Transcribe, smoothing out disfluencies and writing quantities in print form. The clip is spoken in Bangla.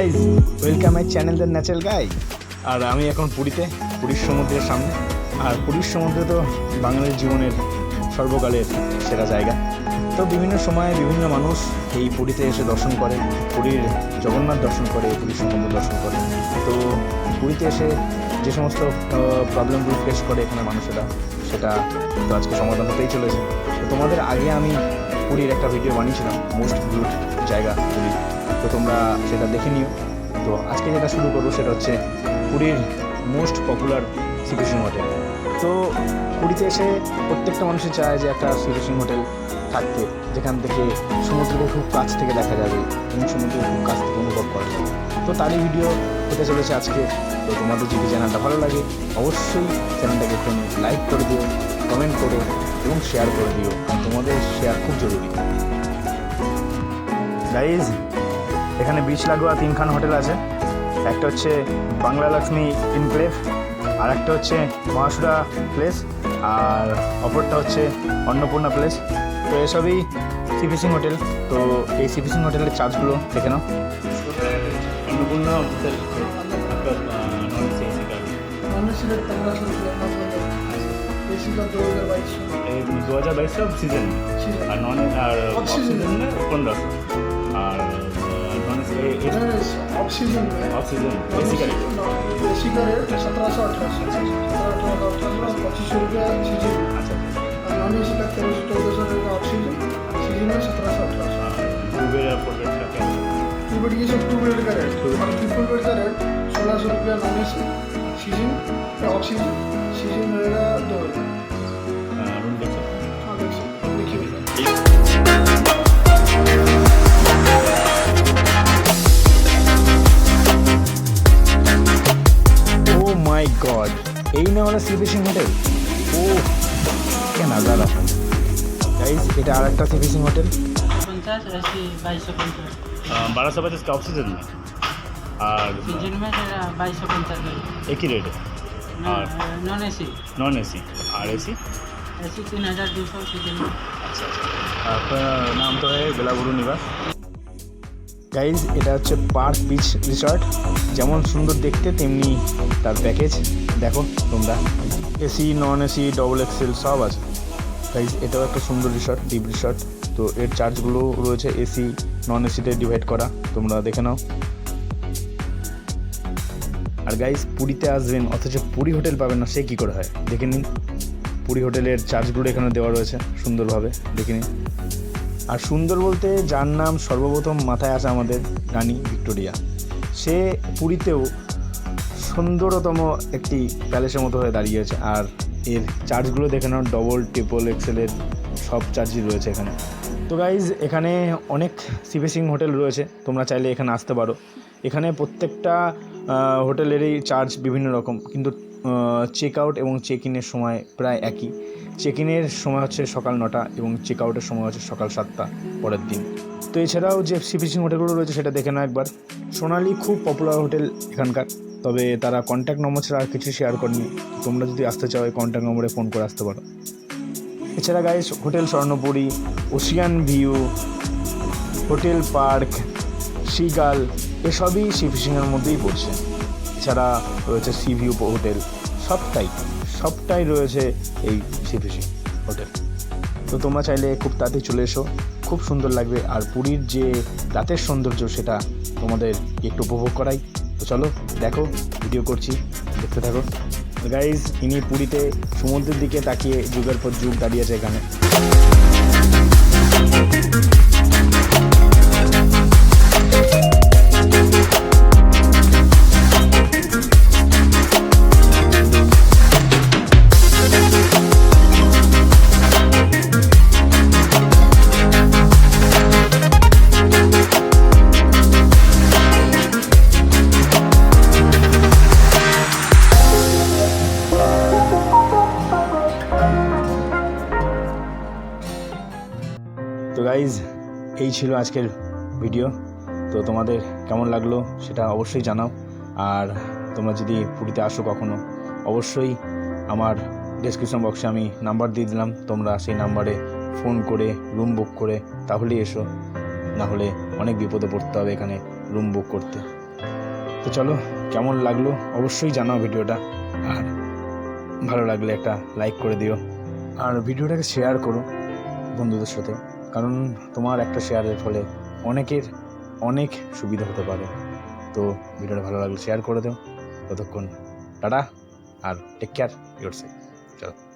Guys, welcome my channel the natural guy. আর আমি এখন পুরীর সমুদ্রের সামনে। আর পুরীর সমুদ্র তো বাঙালির জীবনের সর্বকালের সেরা জায়গা। তো বিভিন্ন সময়ে বিভিন্ন মানুষ এই পুরীতে এসে দর্শন করে, পুরীর জগন্নাথ দর্শন করে, পুরীর সমুদ্র দর্শন করে। তো পুরীতে এসে যে সমস্ত প্রবলেমগুলো ফেস করে এখানে মানুষেরা, সেটা তো আজকে সমাধান হতেই চলেছে। তো তোমাদের আগে আমি পুরীর একটা ভিডিও বানিয়েছিলাম, মোস্ট ভিউড জায়গা পুরী, তো তোমরা সেটা দেখে নিও। তো আজকে যেটা শুরু করবো সেটা হচ্ছে পুরীর most popular sea fishing hotel. তো পুরীতে এসে প্রত্যেকটা মানুষই চায় যে একটা সি ফিশিং হোটেল থাকতে, যেখান থেকে সমুদ্রকে খুব কাছ থেকে দেখা যাবে এবং সমুদ্রকে খুব কাছ থেকে অনুভব করা যাবে। তো তারই ভিডিও হতে চলেছে আজকে। তো তোমাদের যদি চ্যানেলটা ভালো লাগে অবশ্যই চ্যানেলটাকে তুমি লাইক করে দিও, কমেন্ট করো এবং শেয়ার করে দিও, কারণ তোমাদের শেয়ার খুব জরুরি। গাইজ, এখানে বিচ লাগোয়া 3খান হোটেল আছে। একটা হচ্ছে বাংলা লক্ষ্মী ইনক্লেভ, আর একটা হচ্ছে মহাসুরা প্লেস, আর অপরটা হচ্ছে অন্নপূর্ণা প্লেস। তো এসবই সি ফিশিং হোটেল। তো এই সি ফিশিং হোটেলের চার্জগুলো দেখে নাও। অন্নপূর্ণা হোটেল এই 2022 सीजन और नॉन और ऑक्सीजन में 1500 और नॉन ऑक्सीजन एसी का रेट 1700-1800 2500 रुपया सीजन। अच्छा, और नॉन एसी का 1300-1400 रुपया ऑक्सीजन, सीजन में 1700-1800। टू बेड और फोर बेड का क्या? टू बेड ये सब टू बेड का रेट, और ट्रिपल बेड का रेट 1600 रुपया नॉन एसी सीजन या ऑक्सीजन, सीजन रहेगा 2000। माय गॉड, यही ना वाला सी फिशिंग होटल। ओ क्या नज़ारा गाइस, এটা আরেকটা সি ফিশিং হোটেল। 50 ऐसी 2250 का ऑक्सीजन में और सीजन में 2250 एक ही रेट है। और नॉन एसी और एसी 3200 सीजन में। अच्छा, आपका नाम तो है बेलाबुरु निवास। গাইজ, এটা হচ্ছে পার্ক বিচ রিসর্ট। যেমন সুন্দর দেখতে তেমনি তার প্যাকেজ দেখো তোমরা, AC non AC double XL সব আছে। গাইজ, এটাও একটা সুন্দর রিসর্ট, ডিপ রিসর্ট। তো এর চার্জগুলো রয়েছে এসি নন এসিতে ডিভাইড করা, তোমরা দেখে নাও। আর গাইজ, পুরীতে আসবেন অথচ পুরী হোটেল পাবেন না, সে কী করে হয় দেখে নিন। পুরী হোটেলের চার্জগুলো এখানে দেওয়া রয়েছে সুন্দরভাবে, দেখে নিন। আর সুন্দর বলতে যার নাম সর্বপ্রথম মাথায় আসে আমাদের রানী ভিক্টোরিয়া, সে পুরীতেও সুন্দরতম একটি প্যালেসের মতো হয়ে দাঁড়িয়েছে। আর এর চার্জগুলো দেখে নাও, ডবল ট্রিপল এক্সেলের সব চার্জই রয়েছে এখানে। তো গাইজ, এখানে অনেক সি ফিশিং হোটেল রয়েছে, তোমরা চাইলে এখানে আসতে পারো। এখানে প্রত্যেকটা হোটেলেরই চার্জ বিভিন্ন রকম, কিন্তু চেক আউট এবং চেক ইনের সময় প্রায় একই। চেক ইনের সময় হচ্ছে সকাল 9টা এবং চেক আউটের সময় হচ্ছে সকাল 7টা পরের দিন। তো এছাড়াও যে সি ফিশিং হোটেলগুলো রয়েছে সেটা দেখে নাও একবার। সোনালি খুব পপুলার হোটেল এখানকার, তবে তারা কন্ট্যাক্ট নম্বর ছাড়া আর কিছু শেয়ার করেনি। তোমরা যদি আসতে চাও এই কন্ট্যাক্ট নম্বরে ফোন করে আসতে পারো। এছাড়া guys, hotel Swarnapuri, ocean view, hotel park, seagull, এসবই সি ফিশিংয়ের মধ্যেই পড়ছে। এছাড়া রয়েছে সি ভিউ হোটেল, সবটাই রয়েছে এই সি ফিশিং হোটেল। তো তোমরা চাইলে খুব তাড়াতাড়ি চলে এসো, খুব সুন্দর লাগবে। আর পুরীর যে রাতের সৌন্দর্য সেটা তোমাদের একটু উপভোগ করাই। তো চলো দেখো, ভিডিও করছি, দেখতে থাকো। গাইজ, ইনি পুরীতে সমুদ্রের দিকে তাকিয়ে যুগের পর যুগ দাঁড়িয়েছে এখানে। তো গাইজ, এই ছিল আজকের ভিডিও। তো তোমাদের কেমন লাগলো সেটা অবশ্যই জানাও। আর তোমরা যদি পুরীতে আসো কখনো, অবশ্যই আমার ডেসক্রিপশন বক্সে আমি নাম্বার দিয়ে দিলাম, তোমরা সেই নাম্বারে ফোন করে রুম বুক করে তাহলেই এসো, না হলে অনেক বিপদে পড়তে হবে এখানে রুম বুক করতে। তো চলো, কেমন লাগলো অবশ্যই জানাও ভিডিওটা, আর ভালো লাগলে একটা লাইক করে দিও, আর ভিডিওটাকে শেয়ার করো বন্ধুদের সাথে, কারণ তোমার একটা শেয়ারের ফলে অনেকের অনেক সুবিধা হতে পারে। তো ভিডিওটা ভালো লাগলে শেয়ার করে দাও। ততক্ষণ টাটা, আর টেক কেয়ার ইয়োরসেলফ। চলো।